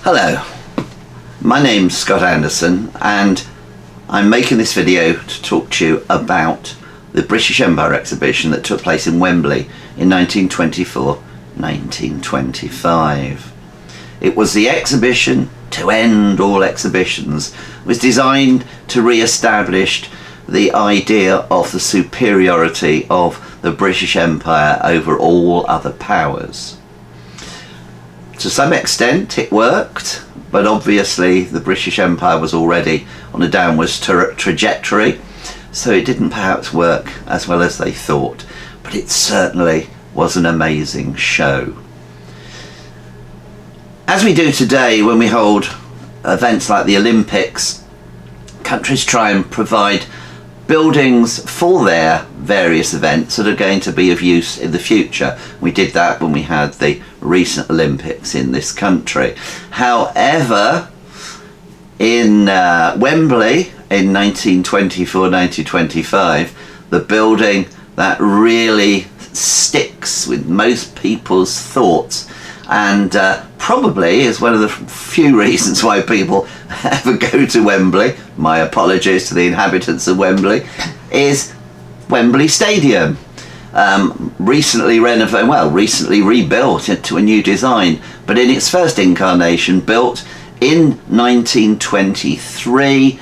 Hello, my name's Scott Anderson and I'm making this video to talk to you about the British Empire exhibition that took place in Wembley in 1924-1925. It was the exhibition to end all exhibitions. It was designed to re-establish the idea of the superiority of the British Empire over all other powers. To some extent it worked, but obviously the British Empire was already on a downwards trajectory, so it didn't perhaps work as well as they thought, but it certainly was an amazing show. As we do today when we hold events like the Olympics, countries try and provide buildings for their various events that are going to be of use in the future. We did that when we had the recent Olympics in this country. However, in Wembley in 1924-1925, the building that really sticks with most people's thoughts and probably is one of the few reasons why people ever go to Wembley, my apologies to the inhabitants of Wembley, is Wembley Stadium. Recently rebuilt into a new design, but in its first incarnation, built in 1923,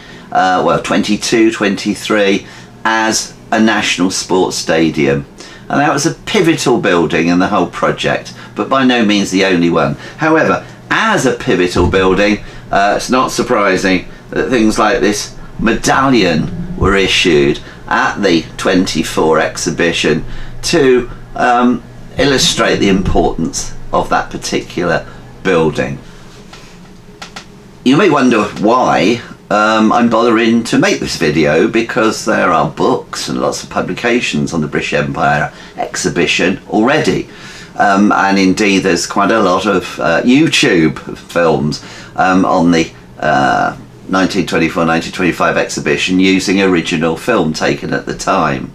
23, as a national sports stadium. And that was a pivotal building in the whole project, but by no means the only one. However, as a pivotal building, it's not surprising that things like this medallion were issued at the 24 exhibition to illustrate the importance of that particular building. You may wonder why I'm bothering to make this video, because there are books and lots of publications on the British Empire exhibition already. And indeed there's quite a lot of YouTube films on the 1924-1925 exhibition using original film taken at the time.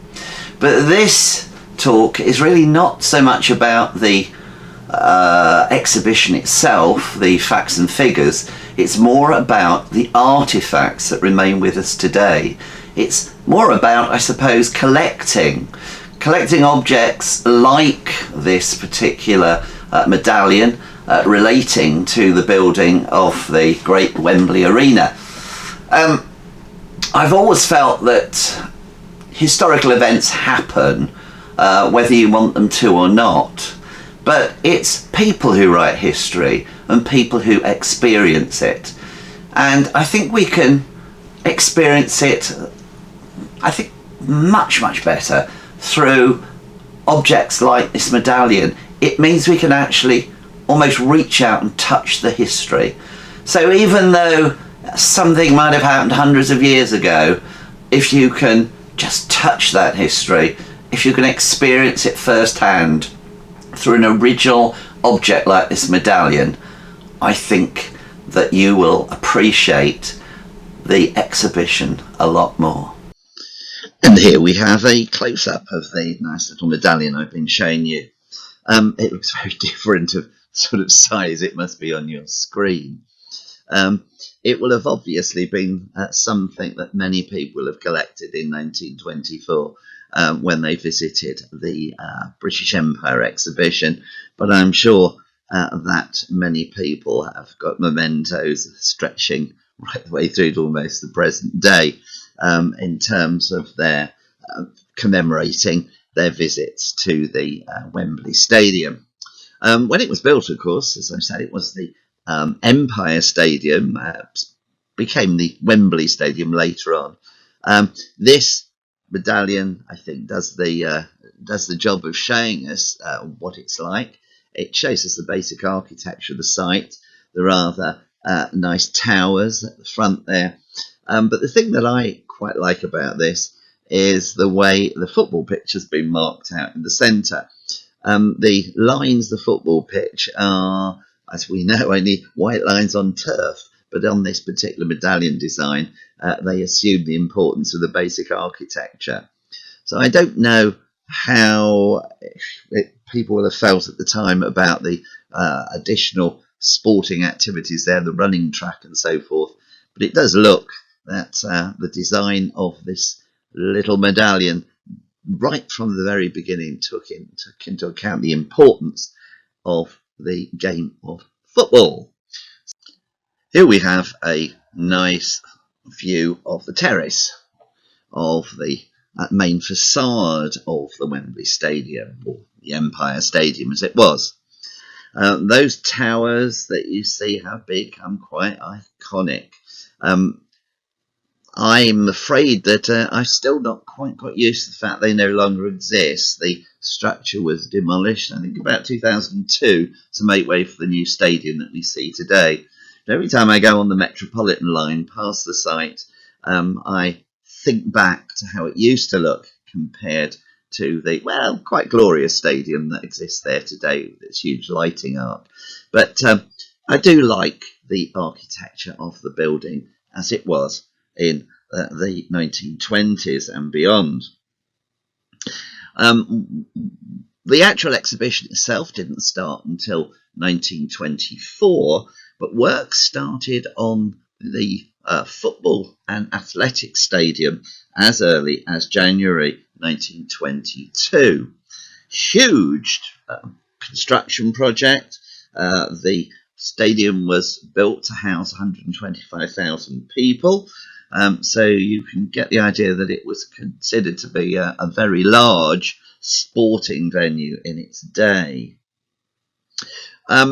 But this talk is really not so much about the exhibition itself, the facts and figures. It's more about the artifacts that remain with us today. It's more about, I suppose, collecting objects like this particular medallion relating to the building of the great Wembley Arena. I've always felt that historical events happen whether you want them to or not, but it's people who write history and people who experience it, and I think we can experience it, I think, much better through objects like this medallion. It means we can actually almost reach out and touch the history. So even though something might have happened hundreds of years ago, if you can just touch that history, if you can experience it firsthand through an original object like this medallion, I think that you will appreciate the exhibition a lot more. And here we have a close-up of the nice little medallion I've been showing you. It looks very different of sort of size it must be on your screen. It will have obviously been something that many people have collected in 1924 when they visited the British Empire exhibition, but I'm sure that many people have got mementos stretching right the way through to almost the present day in terms of their commemorating their visits to the Wembley Stadium. When it was built, of course, as I said, it was the Empire Stadium, became the Wembley Stadium later on. This medallion, I think, does the job of showing us what it's like. It shows us the basic architecture of the site, the rather nice towers at the front there. But the thing that I quite like about this is the way the football pitch has been marked out in the centre. The lines, the football pitch, are, as we know, only white lines on turf, but on this particular medallion design, they assume the importance of the basic architecture. So I don't know how people will have felt at the time about the additional sporting activities there, the running track and so forth. But it does look that the design of this little medallion right from the very beginning took into account the importance of the game of football. Here we have a nice view of the terrace of the main facade of the Wembley Stadium, or the Empire Stadium as it was. Those towers that you see have become quite iconic. I'm afraid that I've still not quite got used to the fact they no longer exist. The structure was demolished, I think, about 2002 to make way for the new stadium that we see today. Every time I go on the Metropolitan line past the site, I think back to how it used to look compared to the, well, quite glorious stadium that exists there today with its huge lighting arc. But I do like the architecture of the building as it was in the 1920s and beyond. The actual exhibition itself didn't start until 1924, but work started on the football and athletics stadium as early as January 1922. Huge construction project. The stadium was built to house 125,000 people. So you can get the idea that it was considered to be a very large sporting venue in its day.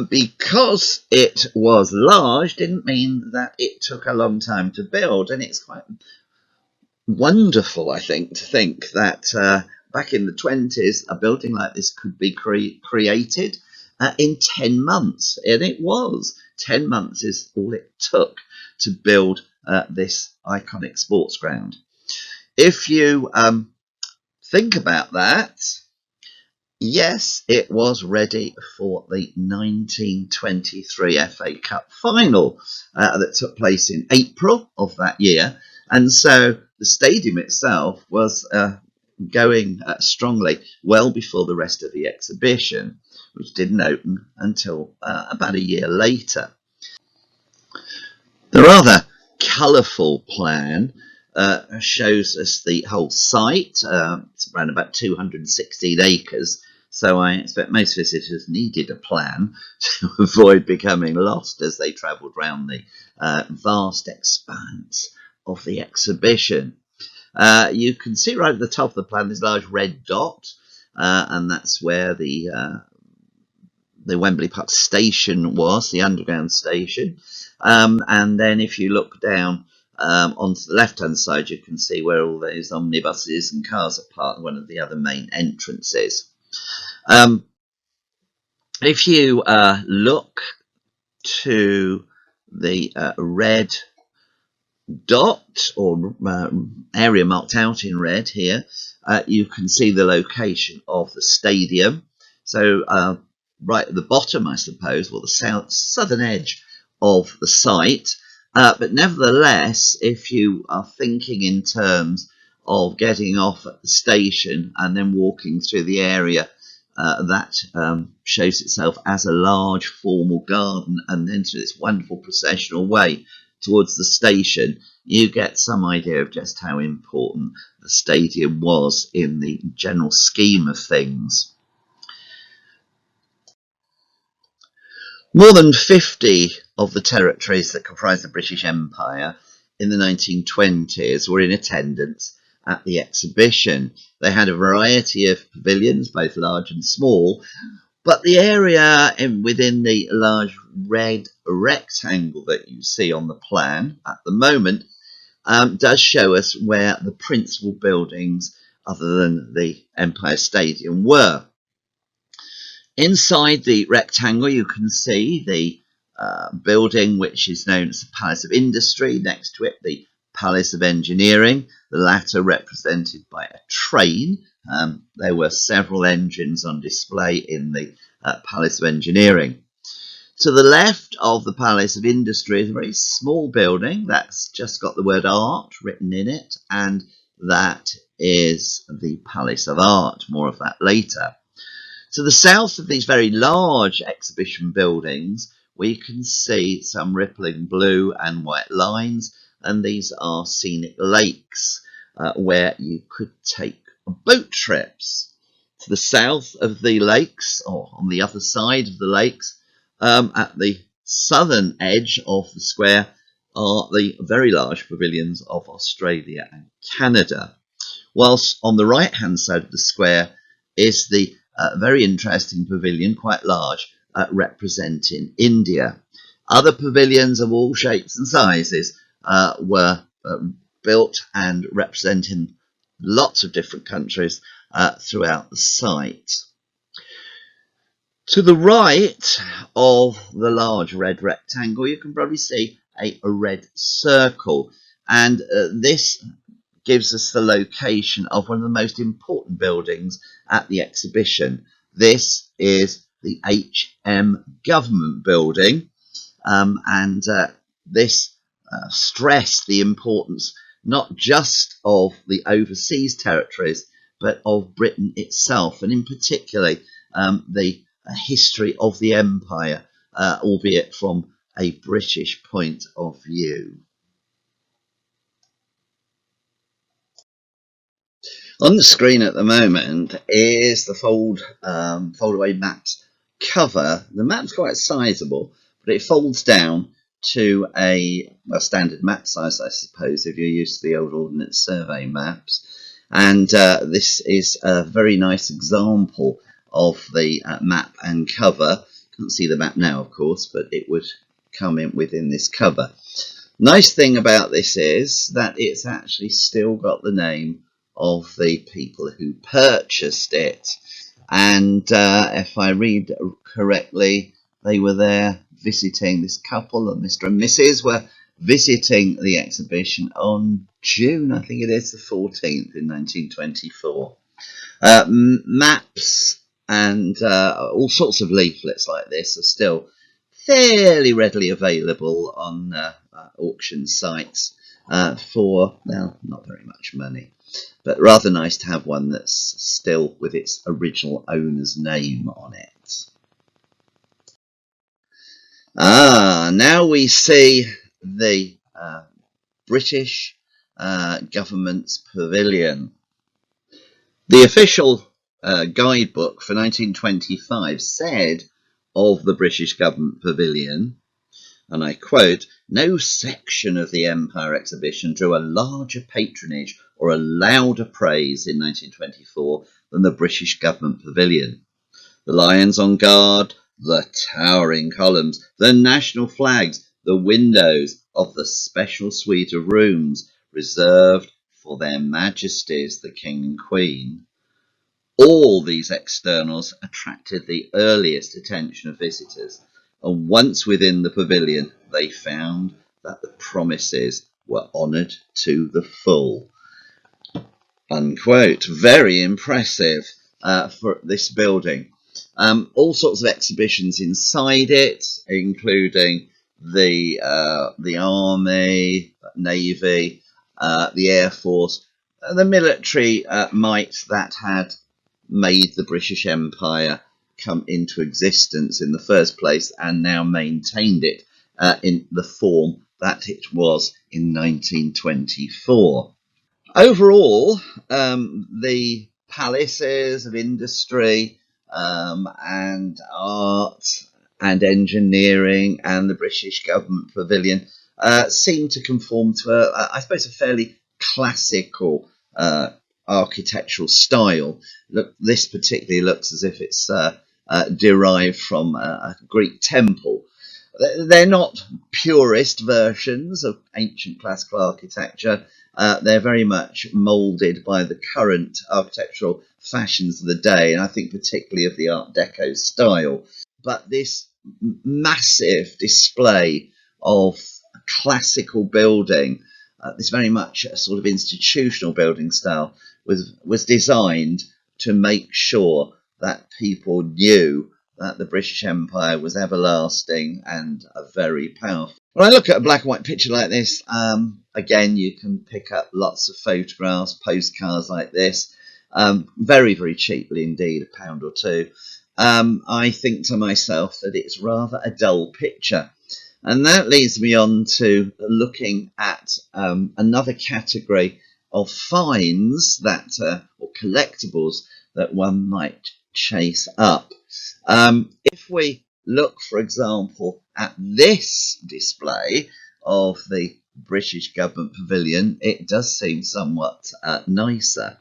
Because it was large didn't mean that it took a long time to build, and it's quite wonderful, I think, to think that back in the 20s a building like this could be created in 10 months, and it was. 10 months is all it took to build this iconic sports ground. If you think about that, yes, it was ready for the 1923 FA Cup final that took place in April of that year, and so the stadium itself was going strongly well before the rest of the exhibition, which didn't open until about a year later. The rather colourful plan shows us the whole site. It's around about 216 acres, so I expect most visitors needed a plan to avoid becoming lost as they travelled around the vast expanse of the exhibition. You can see right at the top of the plan this large red dot, and that's where the Wembley Park station was, the underground station. And then if you look down onto the left-hand side, you can see where all those omnibuses and cars are parked, one of the other main entrances. If you look to the red dot, or area marked out in red here, you can see the location of the stadium. So right at the bottom, I suppose, or the southern edge of the site. But nevertheless, if you are thinking in terms of getting off at the station and then walking through the area, that shows itself as a large formal garden, and then through this wonderful processional way towards the station, you get some idea of just how important the stadium was in the general scheme of things. More than 50 of the territories that comprise the British Empire in the 1920s were in attendance at the exhibition. They had a variety of pavilions, both large and small, but the area within the large red rectangle that you see on the plan at the moment does show us where the principal buildings, other than the Empire Stadium, were. Inside the rectangle, you can see the building which is known as the Palace of Industry, next to it the Palace of Engineering, the latter represented by a train. There were several engines on display in the Palace of Engineering. To the left of the Palace of Industry is a very small building that's just got the word art written in it, and that is the Palace of Art. More of that later. To the south of these very large exhibition buildings we can see some rippling blue and white lines, and these are scenic lakes where you could take boat trips. To the south of the lakes, or on the other side of the lakes, at the southern edge of the square, are the very large pavilions of Australia and Canada. Whilst on the right-hand side of the square is the very interesting pavilion, quite large, representing India. Other pavilions of all shapes and sizes were built and representing lots of different countries throughout the site. To the right of the large red rectangle, you can probably see a red circle, and this gives us the location of one of the most important buildings at the exhibition. This is the HM Government Building, and this stressed the importance not just of the overseas territories, but of Britain itself, and in particular the history of the empire, albeit from a British point of view. On the screen at the moment is the fold-away maps cover. The map's quite sizable, but it folds down to a standard map size, I suppose, if you're used to the old Ordnance Survey maps. And this is a very nice example of the map and cover. Can't see the map now, of course, but it would come in within this cover. Nice thing about this is that it's actually still got the name of the people who purchased it. And if I read correctly, they were there visiting, this couple, Mr. and Mrs. were visiting the exhibition on June, I think it is, the 14th in 1924. Maps and all sorts of leaflets like this are still fairly readily available on auction sites for, well, not very much money, but rather nice to have one that's still with its original owner's name on it. Now we see the British government's pavilion. The official guidebook for 1925 said of the British government pavilion, and I quote, "No section of the Empire exhibition drew a larger patronage or a louder praise in 1924 than the British government pavilion. The lions on guard, the towering columns, the national flags, the windows of the special suite of rooms reserved for their Majesties the King and Queen. All these externals attracted the earliest attention of visitors, and once within the pavilion, they found that the promises were honoured to the full." Unquote. Very impressive for this building. All sorts of exhibitions inside it, including the Army, Navy, the Air Force, the military might that had made the British Empire come into existence in the first place and now maintained it in the form that it was in 1924. Overall, the palaces of industry and art and engineering and the British government pavilion seem to conform to, I suppose, a fairly classical architectural style. Look, this particularly looks as if it's derived from a Greek temple. They're not purist versions of ancient classical architecture. They're very much moulded by the current architectural fashions of the day, and I think particularly of the Art Deco style. But this massive display of classical building, this very much a sort of institutional building style, was designed to make sure that people knew that the British Empire was everlasting and very powerful. When I look at a black and white picture like this, again, you can pick up lots of photographs, postcards like this, very, very cheaply indeed, £1 or £2. I think to myself that it's rather a dull picture. And that leads me on to looking at another category of finds that, or collectibles that one might chase up. If we look, for example, at this display of the British Government Pavilion, it does seem somewhat nicer.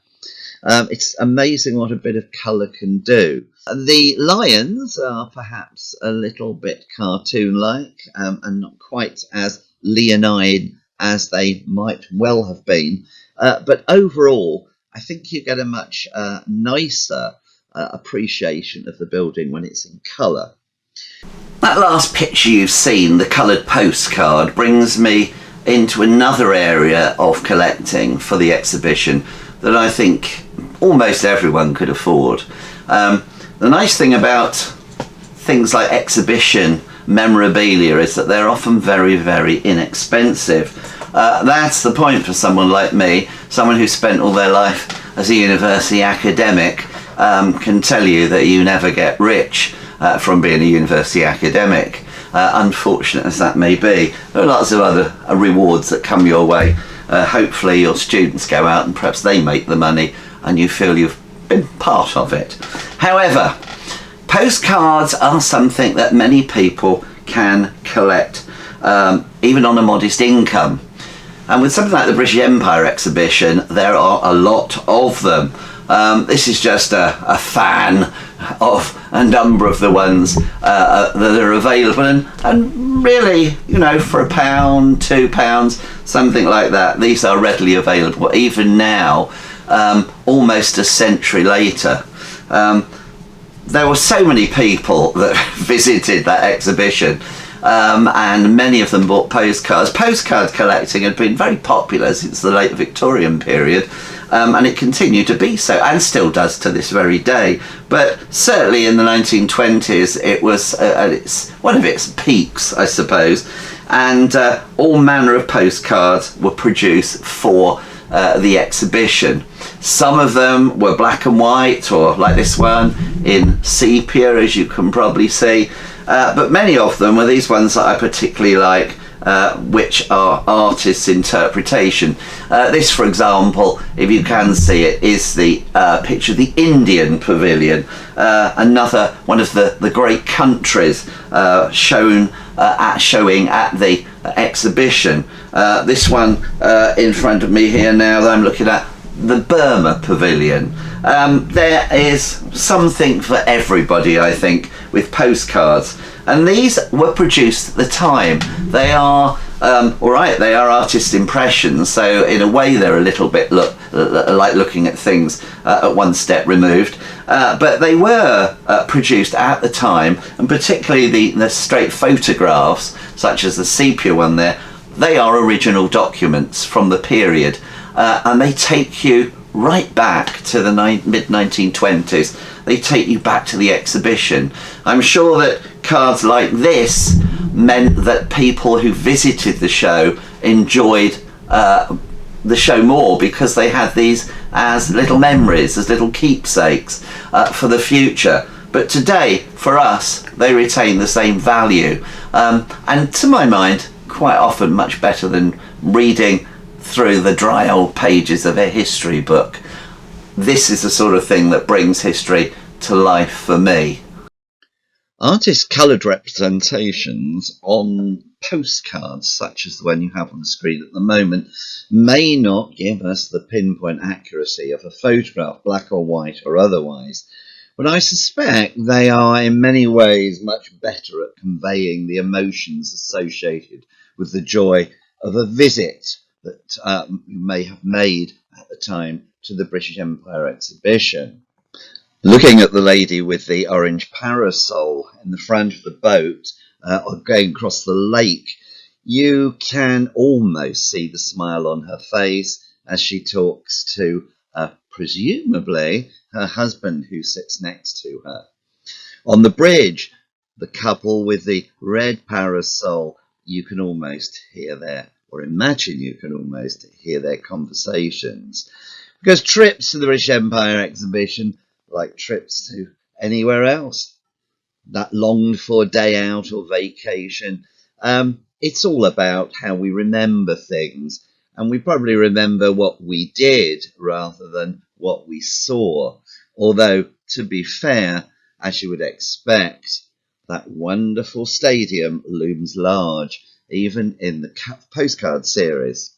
It's amazing what a bit of colour can do. The lions are perhaps a little bit cartoon-like and not quite as leonine as they might well have been. But overall, I think you get a much nicer appreciation of the building when it's in colour. That last picture you've seen, the coloured postcard, brings me into another area of collecting for the exhibition that I think almost everyone could afford. The nice thing about things like exhibition memorabilia is that they're often very, very inexpensive. That's the point for someone like me, someone who spent all their life as a university academic, can tell you that you never get rich from being a university academic. Unfortunate as that may be, there are lots of other rewards that come your way. Hopefully your students go out and perhaps they make the money and you feel you've been part of it. However, postcards are something that many people can collect, even on a modest income. And with something like the British Empire exhibition, there are a lot of them. This is just a fan of a number of the ones that are available, and really, you know, for £1, £2, something like that, these are readily available even now, almost a century later. There were so many people that visited that exhibition, and many of them bought postcards. Postcard collecting had been very popular since the late Victorian period, and it continued to be so, and still does to this very day. But certainly in the 1920s, it was at one of its peaks, I suppose, and all manner of postcards were produced for the exhibition. Some of them were black and white, or like this one in sepia, as you can probably see, but many of them were these ones that I particularly like, which are artists' interpretation. This, for example, if you can see it, is the picture of the Indian Pavilion, another one of the great countries showing at the exhibition. This one in front of me here now that I'm looking at, the Burma Pavilion. There is something for everybody, I think, with postcards, and these were produced at the time. They are alright, they are artist impressions, so in a way they're a little bit like looking at things at one step removed, but they were produced at the time, and particularly the straight photographs, such as the sepia one there, they are original documents from the period, and they take you right back to the mid-1920s. They take you back to the exhibition. I'm sure that cards like this meant that people who visited the show enjoyed the show more, because they had these as little memories, as little keepsakes for the future. But today, for us, they retain the same value, and to my mind, quite often much better than reading through the dry old pages of a history book. This is the sort of thing that brings history to life for me. Artist coloured representations on postcards, such as the one you have on the screen at the moment, may not give us the pinpoint accuracy of a photograph, black or white or otherwise, but I suspect they are in many ways much better at conveying the emotions associated with the joy of a visit that you may have made at the time to the British Empire exhibition. Looking at the lady with the orange parasol in the front of the boat, going across the lake, you can almost see the smile on her face as she talks to, presumably, her husband who sits next to her. On the bridge, the couple with the red parasol, you can almost hear or imagine you can almost hear their conversations. Because trips to the British Empire exhibition, like trips to anywhere else. That longed for day out or vacation. It's all about how we remember things, and we probably remember what we did rather than what we saw. Although, to be fair, as you would expect, that wonderful stadium looms large, even in the postcard series.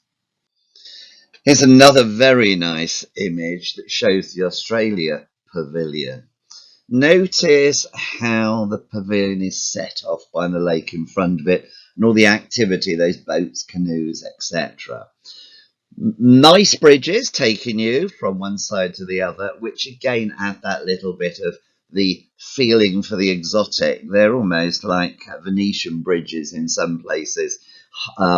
Here's another very nice image that shows the Australia Pavilion. Notice how the pavilion is set off by the lake in front of it and all the activity, those boats, canoes, etc. Nice bridges taking you from one side to the other, which again add that little bit of the feeling for the exotic. They're almost like Venetian bridges in some places,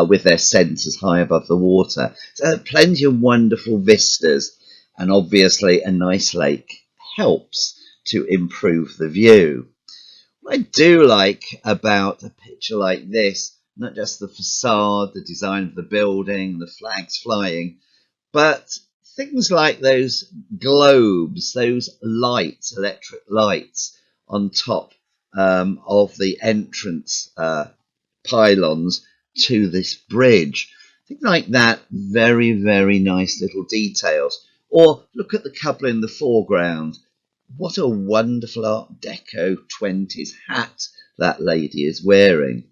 with their centres high above the water. So plenty of wonderful vistas, and obviously a nice lake helps to improve the view. What I do like about a picture like this, not just the facade, the design of the building, the flags flying, but things like those globes, those lights, electric lights on top of the entrance pylons to this bridge. Things like that, very, very nice little details. Or look at the couple in the foreground. What a wonderful Art Deco 20s hat that lady is wearing.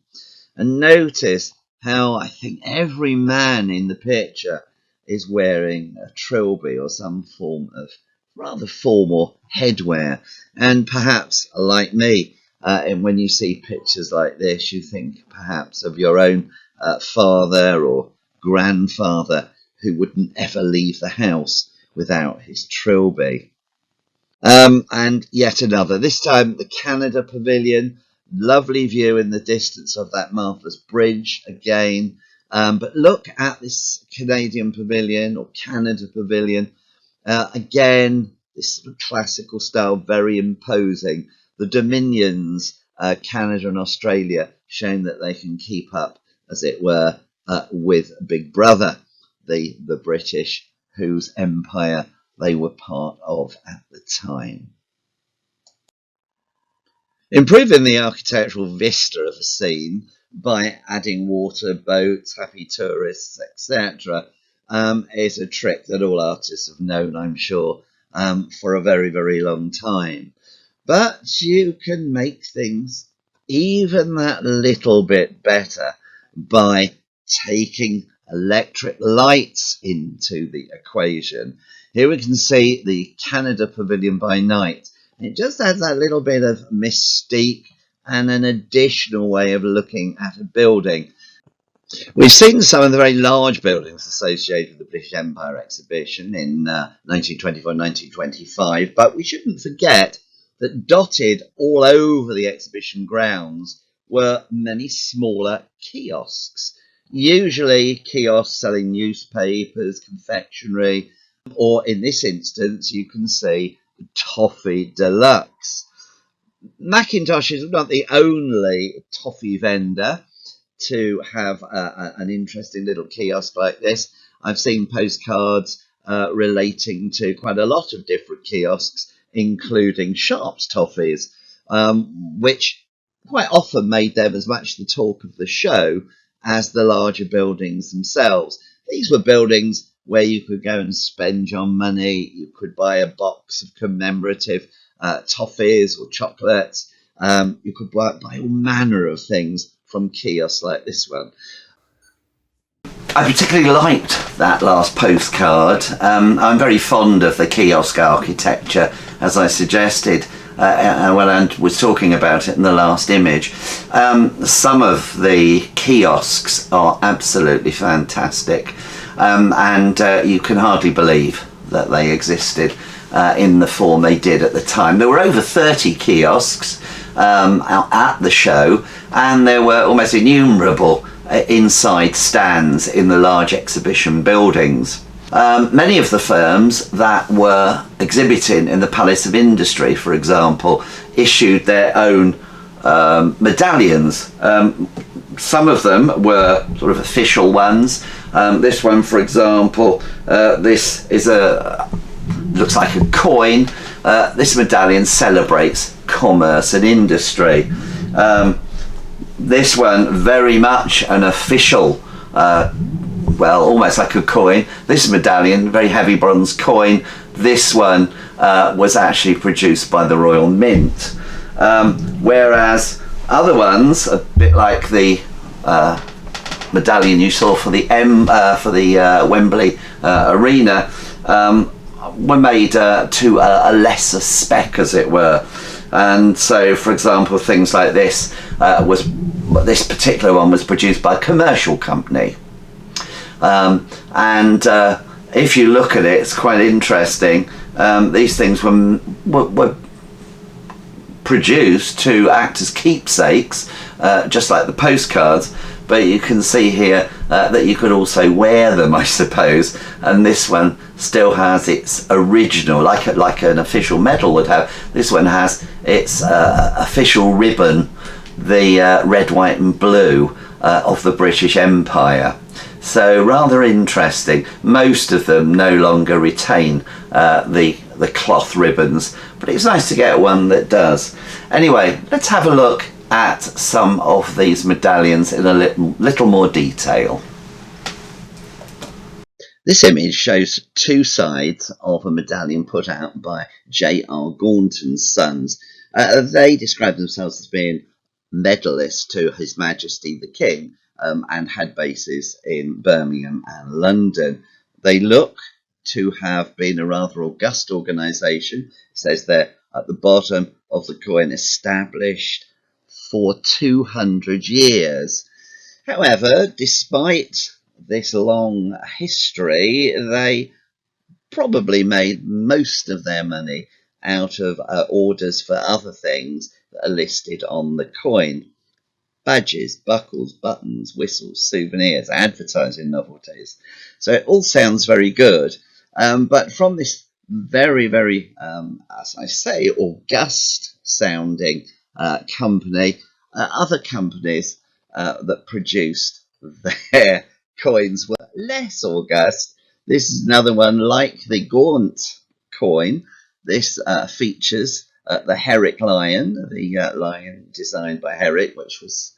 And notice how I think every man in the picture is wearing a trilby or some form of rather formal headwear. And perhaps, like me, and when you see pictures like this, you think perhaps of your own father or grandfather who wouldn't ever leave the house without his trilby. And yet another, this time the Canada Pavilion, lovely view in the distance of that marvellous bridge again. But look at this Canadian Pavilion or Canada Pavilion. Again, this sort of classical style, very imposing. The Dominions, Canada and Australia, showing that they can keep up, as it were, with Big Brother, the British, whose empire they were part of at the time. Improving the architectural vista of a scene by adding water, boats, happy tourists, etc., is a trick that all artists have known, I'm sure, for a very, very long time. But you can make things even that little bit better by taking electric lights into the equation. Here we can see the Canada Pavilion by night. It just adds that little bit of mystique and an additional way of looking at a building. We've seen some of the very large buildings associated with the British Empire exhibition in 1924-1925, but we shouldn't forget that dotted all over the exhibition grounds were many smaller kiosks, usually kiosks selling newspapers, confectionery, or in this instance you can see Toffee Deluxe. Macintosh is not the only toffee vendor to have an interesting little kiosk like this. I've seen postcards relating to quite a lot of different kiosks, including Sharp's toffees, which quite often made them as much the talk of the show as the larger buildings themselves. These were buildings where you could go and spend your money. You could buy a box of commemorative toffees or chocolates. You could buy all manner of things from kiosks like this one. I particularly liked that last postcard. I'm very fond of the kiosk architecture, as I suggested when I was talking about it in the last image. Some of the kiosks are absolutely fantastic, and you can hardly believe that they existed in the form they did at the time. There were over 30 kiosks out at the show, and there were almost innumerable inside stands in the large exhibition buildings. Many of the firms that were exhibiting in the Palace of Industry, for example, issued their own medallions. Some of them were sort of official ones. This one, for example, this is looks like a coin, This medallion celebrates commerce and industry. This one, very much an official, well, almost like a coin. This medallion, very heavy bronze coin. This one was actually produced by the Royal Mint. Whereas other ones, a bit like the medallion you saw for the Wembley arena, were made to a lesser spec, as it were. And so, for example, things like this this particular one was produced by a commercial company. If you look at it, it's quite interesting. These things were produced to act as keepsakes, just like the postcards, but you can see here that you could also wear them, I suppose, and this one still has its original, like an official medal would have. This one has its official ribbon, the red, white and blue of the British Empire. So rather interesting. Most of them no longer retain the cloth ribbons, but it's nice to get one that does. Anyway, let's have a look at some of these medallions in a little more detail. This image shows two sides of a medallion put out by J.R. Gaunton's sons. They describe themselves as being medalists to His Majesty the King, and had bases in Birmingham and London. They look to have been a rather august organisation. It says there at the bottom of the coin, established for 200 years. However, despite this long history, they probably made most of their money out of orders for other things that are listed on the coin. Badges, buckles, buttons, whistles, souvenirs, advertising novelties. So it all sounds very good. But from this very, very, as I say, august sounding company, other companies that produced their coins were less august. This is another one like the Gaunt coin. This features the Herrick lion, the lion designed by Herrick, which was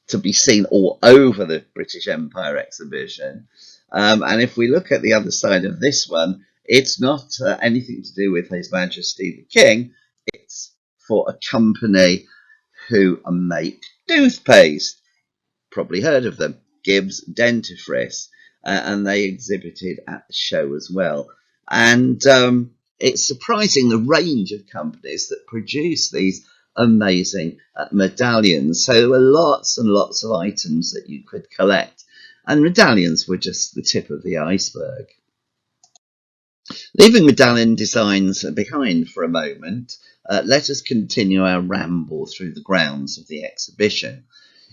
to be seen all over the British Empire exhibition. And if we look at the other side of this one, it's not anything to do with His Majesty the King. It's for a company who make toothpaste. Probably heard of them, Gibbs Dentifrice, and they exhibited at the show as well. And it's surprising the range of companies that produce these amazing medallions. So there were lots and lots of items that you could collect, and medallions were just the tip of the iceberg. Leaving medallion designs behind for a moment, let us continue our ramble through the grounds of the exhibition.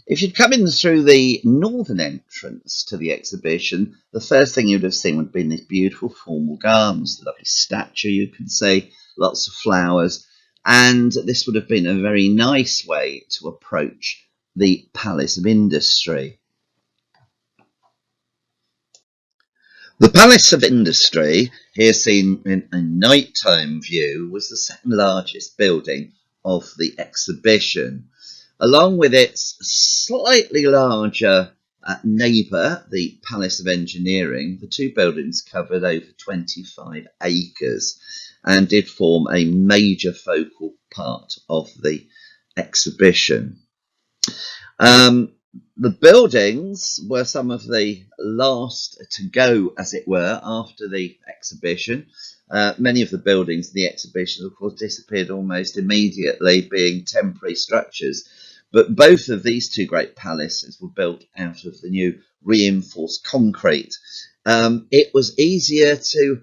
If you'd come in through the northern entrance to the exhibition, the first thing you'd have seen would have been these beautiful formal gardens, the lovely statue you can see, lots of flowers, and this would have been a very nice way to approach the Palace of Industry. The Palace of Industry, here seen in a nighttime view, was the second largest building of the exhibition. Along with its slightly larger neighbour, the Palace of Engineering, the two buildings covered over 25 acres and did form a major focal part of the exhibition. The buildings were some of the last to go, as it were, after the exhibition. Many of the buildings in the exhibition, of course, disappeared almost immediately, being temporary structures. But both of these two great palaces were built out of the new reinforced concrete. It was easier to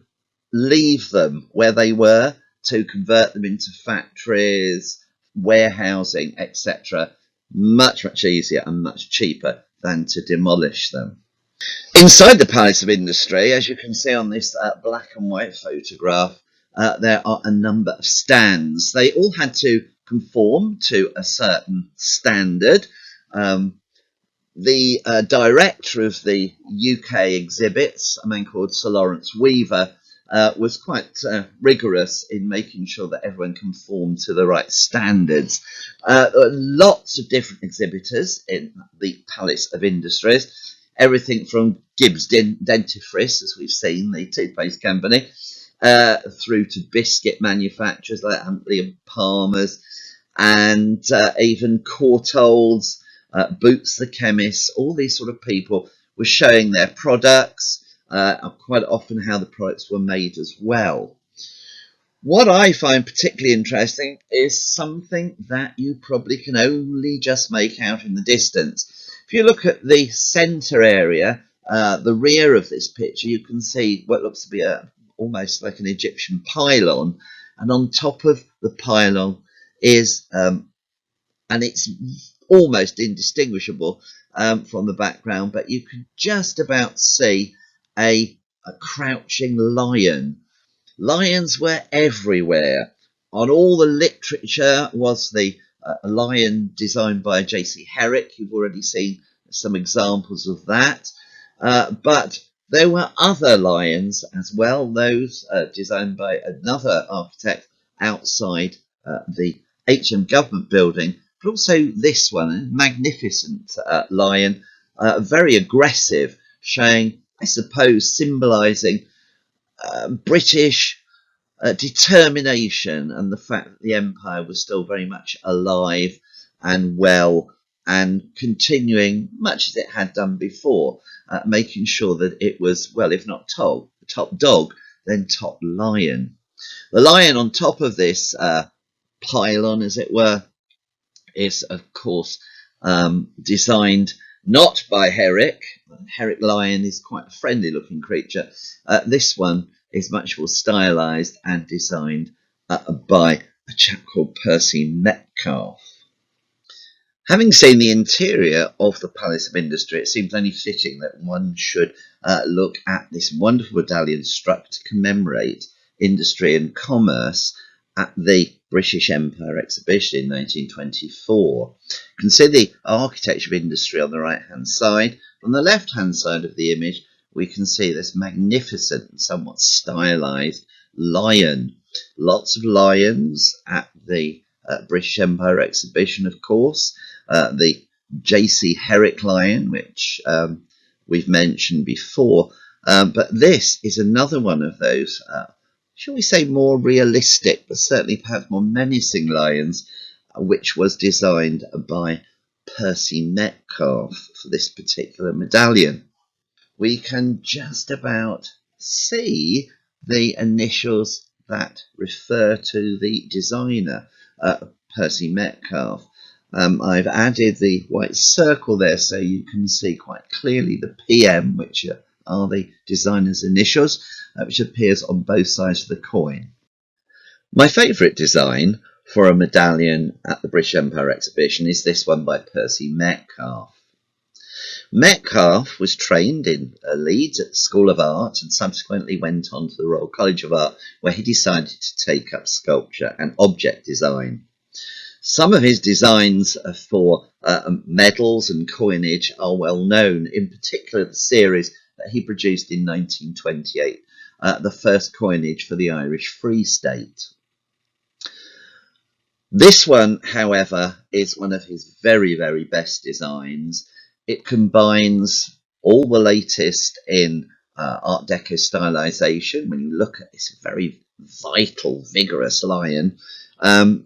leave them where they were, to convert them into factories, warehousing, etc. Much, much easier and much cheaper than to demolish them. Inside the Palace of Industry, as you can see on this black and white photograph, there are a number of stands. They all had to conform to a certain standard. The director of the UK exhibits, a man called Sir Lawrence Weaver, was quite rigorous in making sure that everyone conformed to the right standards. There were lots of different exhibitors in the Palace of Industries, everything from Gibbs Dentifrice, as we've seen, the toothpaste company, through to biscuit manufacturers like Huntley and Palmer's, and even Courtaulds, Boots the chemist. All these sort of people were showing their products, quite often how the products were made as well. What I find particularly interesting is something that you probably can only just make out in the distance. If you look at the centre area, the rear of this picture, you can see what looks to be almost like an Egyptian pylon, and on top of the pylon is, and it's almost indistinguishable from the background, but you can just about see a crouching lion. Lions were everywhere. On all the literature was the lion designed by J.C. Herrick. You've already seen some examples of that. But there were other lions as well, those designed by another architect outside the HM Government building, but also this one, a magnificent lion, very aggressive, showing, I suppose, symbolising British determination and the fact that the empire was still very much alive and well and continuing much as it had done before, making sure that it was, well, if not top dog, then top lion. The lion on top of this pylon, as it were, is, of course, designed not by Herrick. Herrick lion is quite a friendly looking creature. This one is much more stylised and designed by a chap called Percy Metcalfe. Having seen the interior of the Palace of Industry, it seems only fitting that one should look at this wonderful medallion struck to commemorate industry and commerce at the British Empire exhibition in 1924. You can see the architecture of industry on the right-hand side. On the left-hand side of the image, we can see this magnificent and somewhat stylised lion. Lots of lions at the British Empire exhibition, of course. The J.C. Herrick lion, which we've mentioned before. But this is another one of those shall we say, more realistic, but certainly perhaps more menacing lions, which was designed by Percy Metcalfe for this particular medallion. We can just about see the initials that refer to the designer, Percy Metcalfe. I've added the white circle there so you can see quite clearly the PM, which are the designer's initials, which appears on both sides of the coin. My favourite design for a medallion at the British Empire exhibition is this one by Percy Metcalfe. Metcalfe was trained in Leeds at the School of Art and subsequently went on to the Royal College of Art, where he decided to take up sculpture and object design. Some of his designs for medals and coinage are well known, in particular the series that he produced in 1928, the first coinage for the Irish Free State. This one, however, is one of his very, very best designs. It combines all the latest in Art Deco stylisation. When you look at this very vital, vigorous lion, and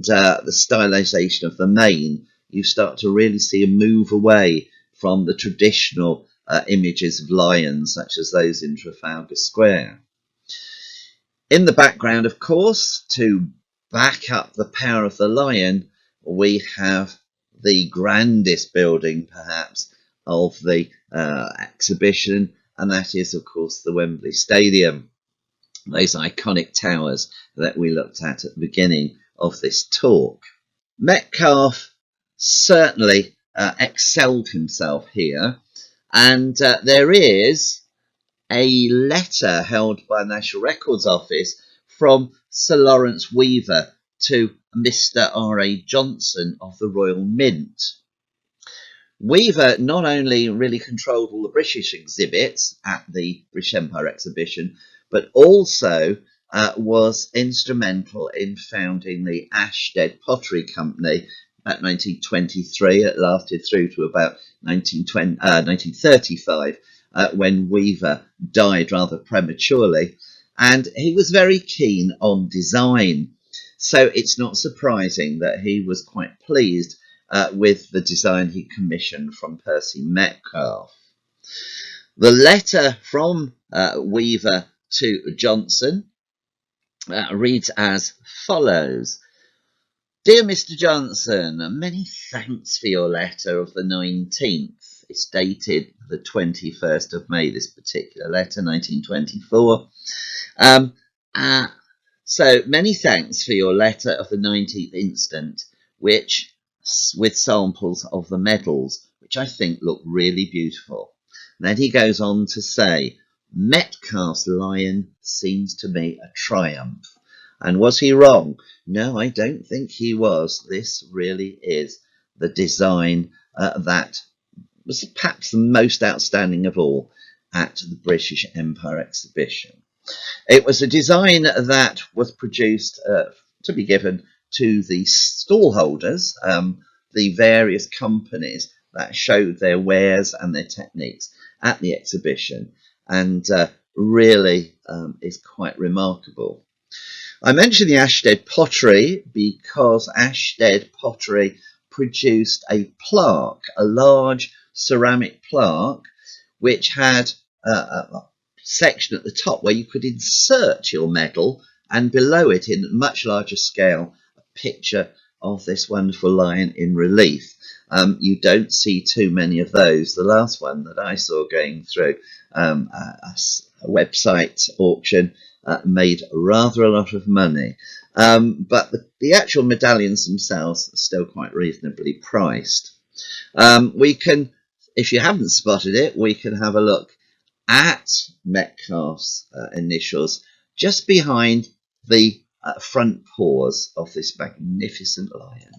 the stylisation of the mane, you start to really see a move away from the traditional images of lions, such as those in Trafalgar Square. In the background, of course, to back up the power of the lion, we have the grandest building, perhaps, of the exhibition, and that is, of course, the Wembley Stadium. Those iconic towers that we looked at the beginning of this talk. Metcalfe certainly excelled himself here, and there is a letter held by the National Records Office from Sir Lawrence Weaver to Mr. R.A. Johnson of the Royal Mint. Weaver not only really controlled all the British exhibits at the British Empire exhibition, but also was instrumental in founding the Ashtead Pottery Company at 1923. It lasted through to about 1935, when Weaver died rather prematurely. And he was very keen on design. So it's not surprising that he was quite pleased with the design he commissioned from Percy Metcalfe. The letter from Weaver to Johnson reads as follows. Dear Mr. Johnson, many thanks for your letter of the 19th. It's dated the 21st of May, this particular letter, 1924. So many thanks for your letter of the 19th instant, which, with samples of the medals, which I think look really beautiful. And then he goes on to say, Metcalfe's lion seems to me a triumph. And was he wrong? No, I don't think he was. This really is the design that was perhaps the most outstanding of all at the British Empire exhibition. It was a design that was produced to be given to the stallholders, the various companies that showed their wares and their techniques at the exhibition, and really is quite remarkable. I mention the Ashtead pottery because Ashtead pottery produced a plaque, a large ceramic plaque, which had a section at the top where you could insert your medal, and below it, in much larger scale, a picture of this wonderful lion in relief. You don't see too many of those. The last one that I saw going through a website auction made rather a lot of money. But the actual medallions themselves are still quite reasonably priced. We can, if you haven't spotted it, we can have a look at Metcalfe's initials just behind the front paws of this magnificent lion.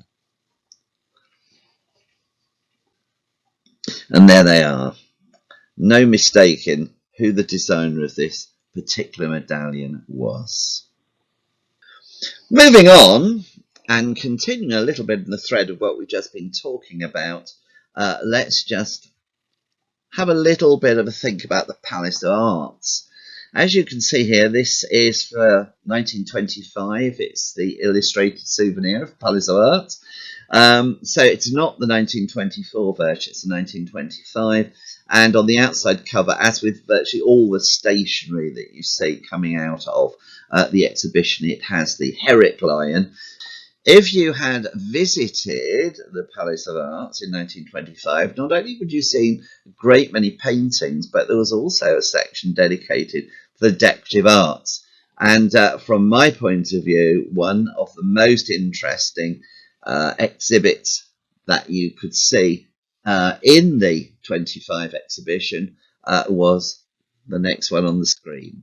And there they are. No mistaking who the designer of this particular medallion was. Moving on and continuing a little bit in the thread of what we've just been talking about, let's just have a little bit of a think about the Palace of Arts. As you can see here, this is for 1925. It's the illustrated souvenir of Palace of Arts. So it's not the 1924 version, it's the 1925. And on the outside cover, as with virtually all the stationery that you see coming out of the exhibition, it has the Herrick lion. If you had visited the Palace of Arts in 1925, not only would you see a great many paintings, but there was also a section dedicated to the decorative arts. And from my point of view, one of the most interesting exhibits that you could see in the 25 exhibition was the next one on the screen.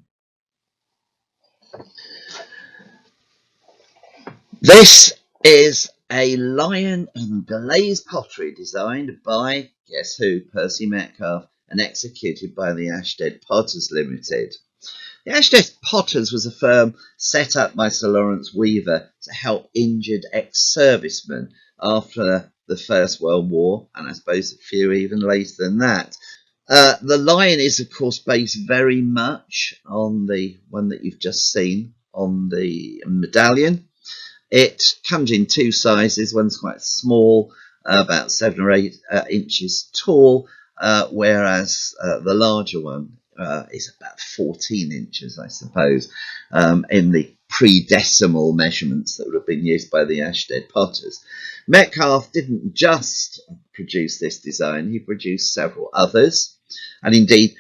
This is a lion in glazed pottery designed by, guess who, Percy Metcalfe, and executed by the Ashtead Potters Limited. The Ashtead Potters was a firm set up by Sir Lawrence Weaver to help injured ex-servicemen after the First World War, and I suppose a few even later than that. The lion is, of course, based very much on the one that you've just seen on the medallion. It comes in two sizes. One's quite small, about 7 or 8 inches tall, whereas the larger one is about 14 inches, I suppose, in the pre-decimal measurements that would have been used by the Ashtead Potters. Metcalfe didn't just produce this design, he produced several others, and indeed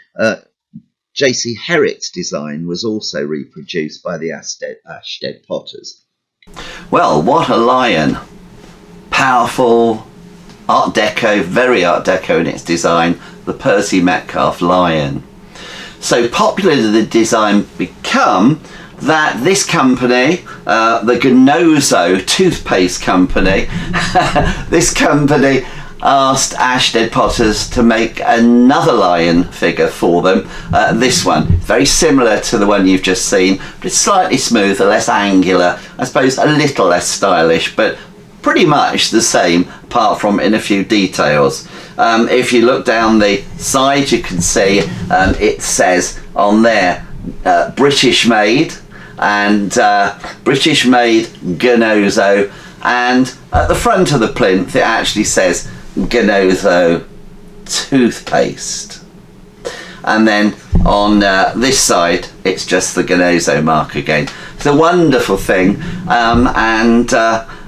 J.C. Herrick's design was also reproduced by the Ashtead Potters. Well, what a lion. Powerful, Art Deco, very Art Deco in its design, the Percy Metcalfe lion. So popular did the design become that this company, the Gnozo toothpaste company, this company asked Ashtead Potters to make another lion figure for them. This one, very similar to the one you've just seen, but it's slightly smoother, less angular, I suppose a little less stylish, but pretty much the same, apart from in a few details. If you look down the side, you can see it says on there British made, and British made Ganozo, and at the front of the plinth it actually says Ganozo toothpaste, and then on this side it's just the Ganozo mark again. It's a wonderful thing, and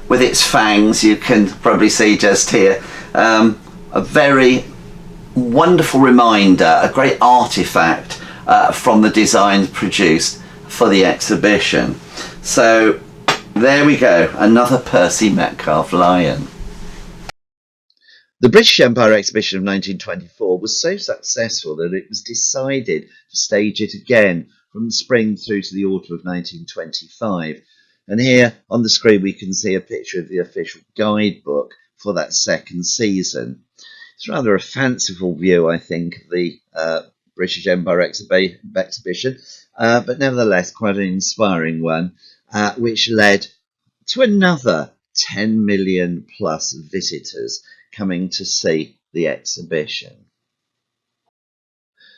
with its fangs, you can probably see just here, a very wonderful reminder, a great artifact from the designs produced for the exhibition. So there we go, another Percy Metcalfe lion. The British Empire exhibition of 1924 was so successful that it was decided to stage it again from the spring through to the autumn of 1925. And here on the screen we can see a picture of the official guidebook for that second season. It's rather a fanciful view, I think, of the British Empire exhibition, but nevertheless quite an inspiring one, which led to another 10 million plus visitors coming to see the exhibition.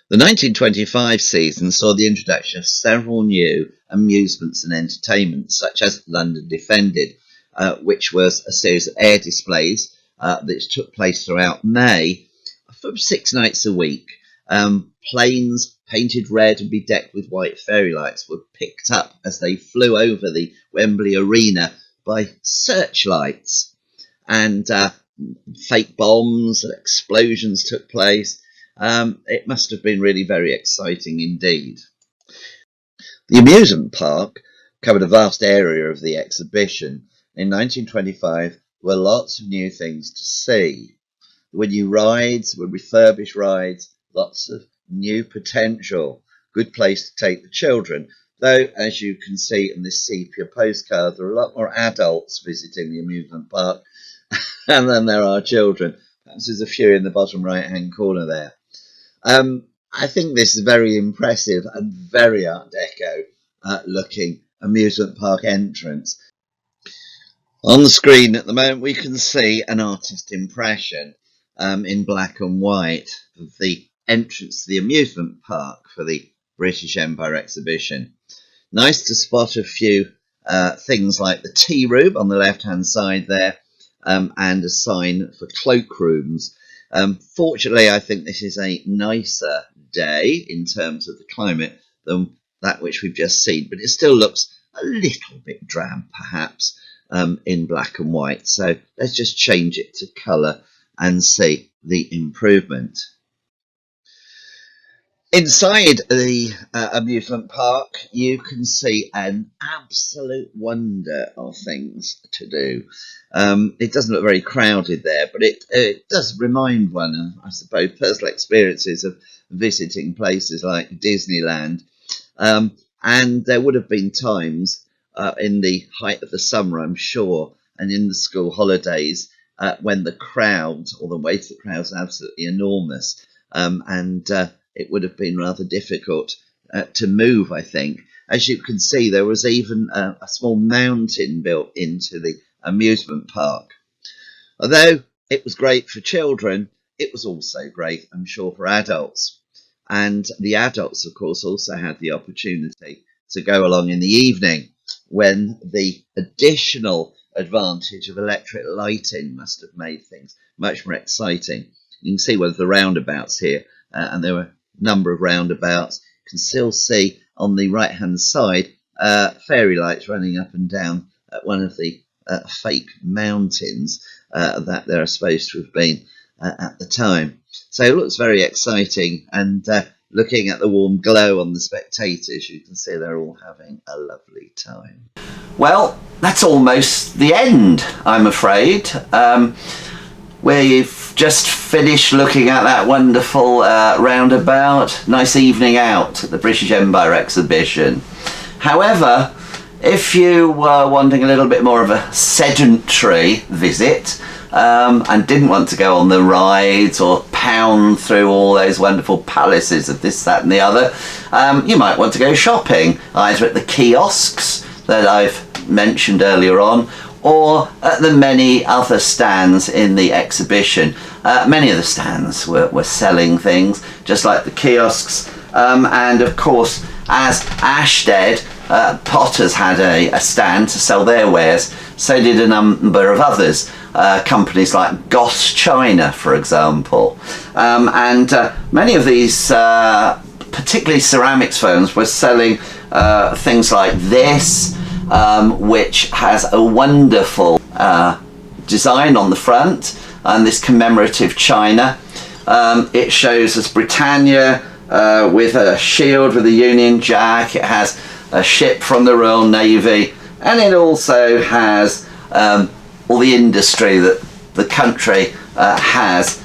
The 1925 season saw the introduction of several new amusements and entertainments, such as London Defended, which was a series of air displays that took place throughout May for 6 nights a week. Planes painted red and bedecked with white fairy lights were picked up as they flew over the Wembley arena by searchlights, and fake bombs and explosions took place. It must have been really very exciting indeed. The amusement park covered a vast area of the exhibition. In 1925, there were lots of new things to see. There were new rides, there were refurbished rides, lots of new potential. Good place to take the children. Though, as you can see in this sepia postcard, there are a lot more adults visiting the amusement park and then there are children. Perhaps there's a few in the bottom right-hand corner there. I think this is very impressive and very Art Deco looking amusement park entrance. On the screen at the moment we can see an artist impression in black and white of the entrance to the amusement park for the British Empire exhibition. Nice to spot a few things like the tea room on the left-hand side there, and a sign for cloakrooms. Fortunately, I think this is a nicer day in terms of the climate than that which we've just seen, but it still looks a little bit drab, perhaps, in black and white. So let's just change it to colour and see the improvement. Inside the amusement park, you can see an absolute wonder of things to do. It doesn't look very crowded there, but it does remind one of, I suppose, personal experiences of visiting places like Disneyland. And there would have been times in the height of the summer, I'm sure, and in the school holidays, when the crowd, or the weight of the crowd, is absolutely enormous. It would have been rather difficult to move, I think. As you can see, there was even a small mountain built into the amusement park. Although it was great for children, it was also great, I'm sure, for adults. And the adults, of course, also had the opportunity to go along in the evening when the additional advantage of electric lighting must have made things much more exciting. You can see one of the roundabouts here, and there were number of roundabouts. You can still see on the right hand side fairy lights running up and down one of the fake mountains that there are supposed to have been at the time. So it looks very exciting, and looking at the warm glow on the spectators, you can see they're all having a lovely time. Well, that's almost the end, I'm afraid. We've just finished looking at that wonderful roundabout. Nice evening out at the British Empire exhibition. However, if you were wanting a little bit more of a sedentary visit, and didn't want to go on the rides or pound through all those wonderful palaces of this, that and the other, you might want to go shopping either at the kiosks that I've mentioned earlier on, or at the many other stands in the exhibition. Many of the stands were selling things, just like the kiosks, and of course, as Ashtead, Potters had a stand to sell their wares, so did a number of others, companies like Goss China, for example. And many of these, particularly ceramics firms, were selling things like this, which has a wonderful design on the front, and this commemorative china. It shows us Britannia with a shield with a Union Jack. It has a ship from the Royal Navy, and it also has all the industry that the country has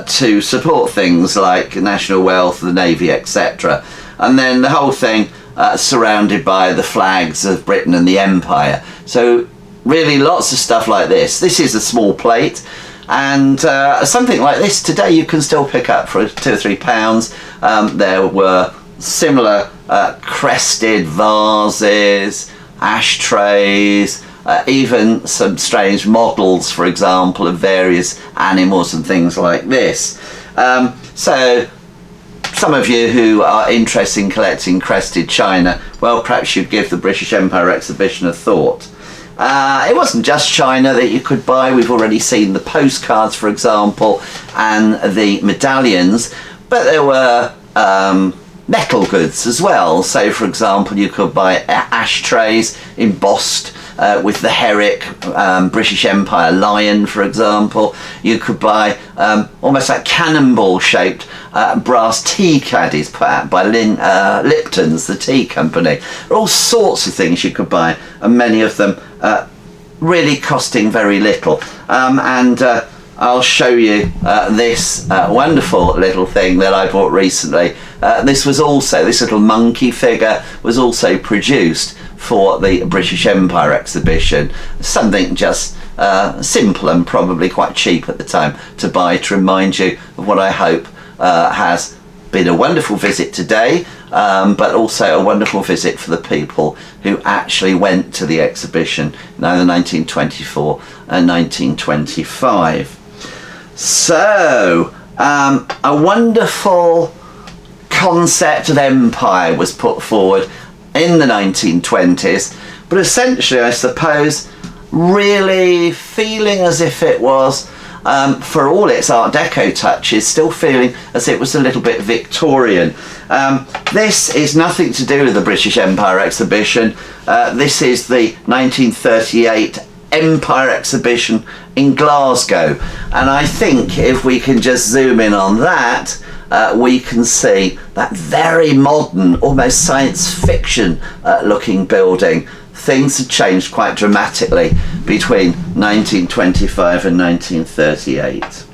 to support things like national wealth, the Navy, etc. And then the whole thing surrounded by the flags of Britain and the Empire. So really lots of stuff like this. This is a small plate, and something like this today you can still pick up for £2 or £3. There were similar crested vases, ashtrays, even some strange models, for example, of various animals and things like this. So some of you who are interested in collecting crested china, well, perhaps you'd give the British Empire exhibition a thought. It wasn't just china that you could buy. We've already seen the postcards, for example, and the medallions, but there were metal goods as well. So, for example, you could buy ashtrays embossed with the Herrick British Empire lion, for example. You could buy almost like cannonball shaped brass tea caddies put out by Lipton's, the tea company. There are all sorts of things you could buy, and many of them really costing very little. And I'll show you this wonderful little thing that I bought recently. This little monkey figure was also produced for the British Empire exhibition. Something just simple and probably quite cheap at the time to buy, to remind you of what I hope has been a wonderful visit today, but also a wonderful visit for the people who actually went to the exhibition in either 1924 and 1925. So, a wonderful concept of empire was put forward in the 1920s, but essentially, I suppose, really feeling as if it was, for all its Art Deco touches, still feeling as it was a little bit Victorian. This is nothing to do with the British Empire exhibition. This is the 1938 Empire exhibition in Glasgow, and I think if we can just zoom in on that, we can see that very modern, almost science fiction looking building. Things had changed quite dramatically between 1925 and 1938.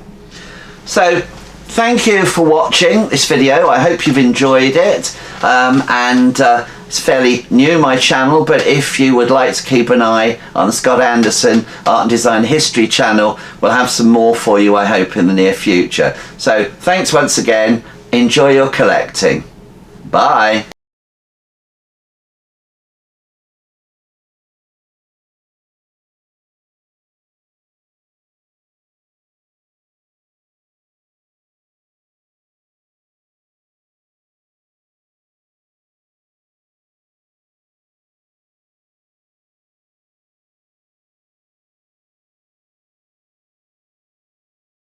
So thank you for watching this video. I hope you've enjoyed it, and it's fairly new, my channel, but if you would like to keep an eye on the Scott Anderson Art and Design History channel, we'll have some more for you, I hope, in the near future. So thanks once again. Enjoy your collecting. Bye.